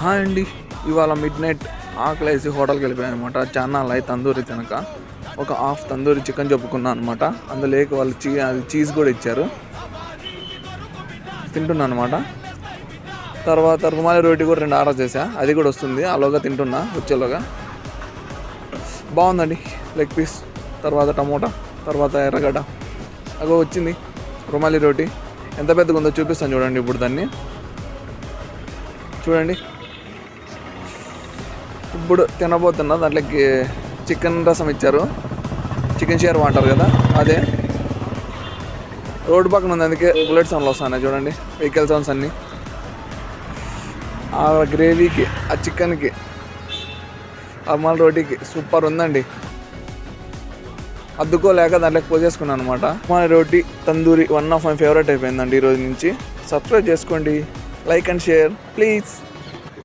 Hi అండి, ఇవాళ mid night ఆకలేసి హోటల్కి వెళ్ళిపోయాను అనమాట. చాన్నాళ్ళు అయి తందూరి తినక ఒక హాఫ్ తందూరి చికెన్ చెప్పుకున్నాను అనమాట. అందులోకి వాళ్ళు అది చీజ్ కూడా ఇచ్చారు, తింటున్నాను అనమాట. తర్వాత రుమాలి రోటీ కూడా 2 ఆర్డర్ చేశా, అది కూడా వస్తుంది. అలాగా తింటున్నా వచ్చేలోగా. బాగుందండి. లెగ్ పీస్, తర్వాత టమోటా, తర్వాత ఎర్రగడ్డ అగో వచ్చింది. రుమాలి రోటీ ఎంత పెద్దగా ఉందో చూపిస్తాను చూడండి. ఇప్పుడు దాన్ని చూడండి. ఇప్పుడు తినబోతున్నా. దాంట్లోకి చికెన్ రసం ఇచ్చారు, చికెన్ షేర్వా అంటారు కదా, అదే. రోడ్డు పక్కన ఉంది, అందుకే బుల్లెట్ సౌండ్లు వస్తున్నాయి చూడండి, వెహికల్ సౌండ్స్ అన్నీ. ఆ గ్రేవీకి, ఆ చికెన్కి, రుమాలి రోటీకి సూపర్ ఉందండి. అద్దుకోలేక దాంట్లోకి పోసేసుకున్నాను అనమాట. రుమాలి రోటీ తందూరి 1 ఆఫ్ మై ఫేవరెట్ అయిపోయిందండి ఈరోజు నుంచి. సబ్స్క్రైబ్ చేసుకోండి, లైక్ అండ్ షేర్ ప్లీజ్.